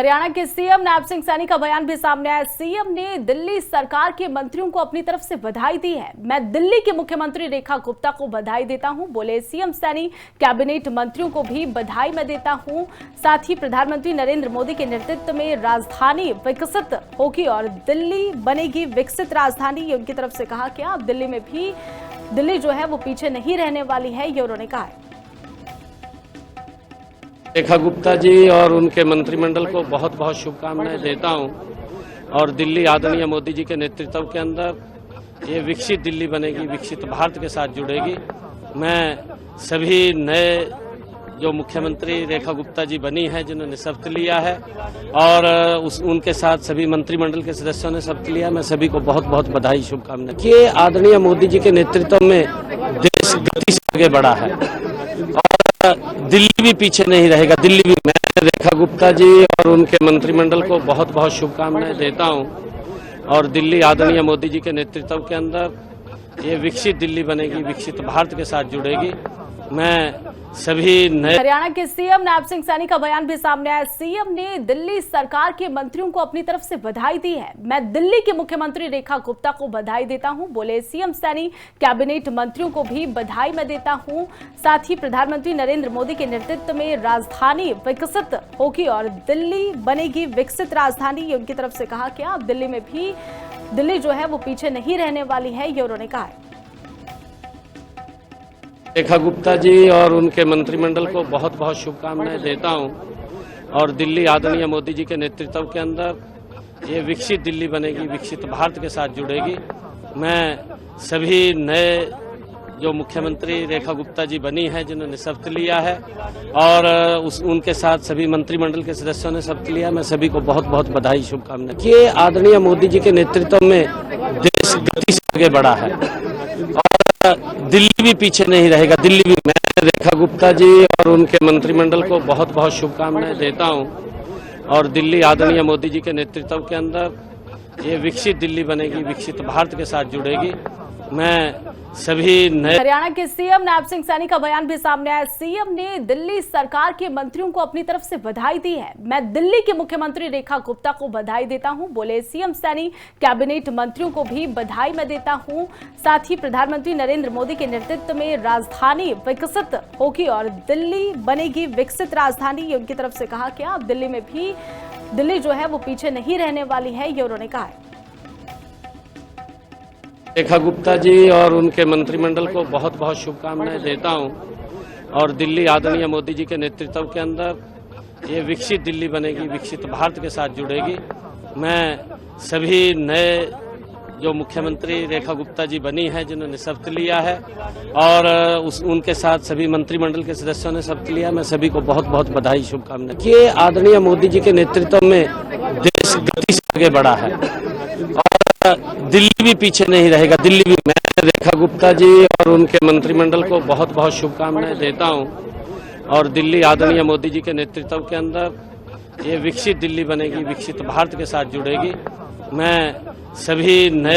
हरियाणा के सीएम नैब सिंह सैनी का बयान भी सामने आया। सीएम ने दिल्ली सरकार के मंत्रियों को अपनी तरफ से बधाई दी है। मैं दिल्ली की मुख्यमंत्री रेखा गुप्ता को बधाई देता हूं, बोले सीएम सैनी। कैबिनेट मंत्रियों को भी बधाई मैं देता हूं। साथ ही प्रधानमंत्री नरेंद्र मोदी के नेतृत्व में राजधानी विकसित होगी और दिल्ली बनेगी विकसित राजधानी। ये उनकी तरफ से कहा गया। दिल्ली में भी दिल्ली जो है वो पीछे नहीं रहने वाली है, ये उन्होंने कहा है। रेखा गुप्ता जी और उनके मंत्रिमंडल को बहुत बहुत शुभकामनाएं देता हूं और दिल्ली आदरणीय मोदी जी के नेतृत्व के अंदर ये विकसित दिल्ली बनेगी, विकसित भारत के साथ जुड़ेगी। मैं सभी नए जो मुख्यमंत्री रेखा गुप्ता जी बनी है, जिन्होंने शपथ लिया है और उनके साथ सभी मंत्रिमंडल के सदस्यों ने शपथ लिया, मैं सभी को बहुत बहुत बधाई शुभकामनाएं। ये आदरणीय मोदी जी के नेतृत्व में देश गति से आगे बढ़ा है और दिल्ली भी पीछे नहीं रहेगा। दिल्ली भी, मैं रेखा गुप्ता जी और उनके मंत्रिमंडल को बहुत बहुत शुभकामनाएं देता हूं और दिल्ली आदरणीय मोदी जी के नेतृत्व के अंदर ये विकसित दिल्ली बनेगी, विकसित भारत के साथ जुड़ेगी। मैं सभी नए हरियाणा के सीएम नैब सिंह सैनी का बयान भी सामने आया। सीएम ने दिल्ली सरकार के मंत्रियों को अपनी तरफ से बधाई दी है। मैं दिल्ली की मुख्यमंत्री रेखा गुप्ता को बधाई देता हूं, बोले सीएम सैनी। कैबिनेट मंत्रियों को भी बधाई मैं देता हूं। साथ ही प्रधानमंत्री नरेंद्र मोदी के नेतृत्व में राजधानी विकसित होगी और दिल्ली बनेगी विकसित राजधानी। ये उनकी तरफ से कहा गया। दिल्ली में भी दिल्ली जो है वो पीछे नहीं रहने वाली है, ये उन्होंने कहा है। रेखा गुप्ता जी और उनके मंत्रिमंडल को बहुत बहुत शुभकामनाएं देता हूं और दिल्ली आदरणीय मोदी जी के नेतृत्व के अंदर ये विकसित दिल्ली बनेगी, विकसित भारत के साथ जुड़ेगी। मैं सभी नए जो मुख्यमंत्री रेखा गुप्ता जी बनी है, जिन्होंने शपथ लिया है और उनके साथ सभी मंत्रिमंडल के सदस्यों ने शपथ लिया, मैं सभी को बहुत बहुत बधाई शुभकामनाएं। ये आदरणीय मोदी जी के नेतृत्व में देश गति से आगे बढ़ा है और दिल्ली भी पीछे नहीं रहेगा। दिल्ली भी, मैं रेखा गुप्ता जी और उनके मंत्रिमंडल को बहुत बहुत शुभकामनाएं देता हूं और दिल्ली आदरणीय मोदी जी के नेतृत्व के अंदर ये विकसित दिल्ली बनेगी, विकसित भारत के साथ जुड़ेगी। मैं सभी नए हरियाणा के सीएम नैब सिंह सैनी का बयान भी सामने आया। सीएम ने दिल्ली सरकार के मंत्रियों को अपनी तरफ से बधाई दी है। मैं दिल्ली की मुख्यमंत्री रेखा गुप्ता को बधाई देता हूं, बोले सीएम सैनी। कैबिनेट मंत्रियों को भी बधाई मैं देता हूं। साथ ही प्रधानमंत्री नरेंद्र मोदी के नेतृत्व में राजधानी विकसित होगी और दिल्ली बनेगी विकसित राजधानी। ये उनकी तरफ से कहा गया। दिल्ली में भी दिल्ली जो है वो पीछे नहीं रहने वाली है, ये उन्होंने कहा है। रेखा गुप्ता जी और उनके मंत्रिमंडल को बहुत बहुत शुभकामनाएं देता हूं और दिल्ली आदरणीय मोदी जी के नेतृत्व के अंदर ये विकसित दिल्ली बनेगी, विकसित भारत के साथ जुड़ेगी। मैं सभी नए जो मुख्यमंत्री रेखा गुप्ता जी बनी है, जिन्होंने शपथ लिया है और उनके साथ सभी मंत्रिमंडल के सदस्यों ने शपथ लिया, मैं सभी को बहुत बहुत बधाई शुभकामनाएं। ये आदरणीय मोदी जी के नेतृत्व में देश गति से आगे बढ़ा है और दिल्ली भी पीछे नहीं रहेगा। दिल्ली भी, मैं रेखा गुप्ता जी और उनके मंत्रिमंडल को बहुत बहुत शुभकामनाएं देता हूं और दिल्ली आदरणीय मोदी जी के नेतृत्व के अंदर ये विकसित दिल्ली बनेगी, विकसित भारत के साथ जुड़ेगी। मैं सभी नए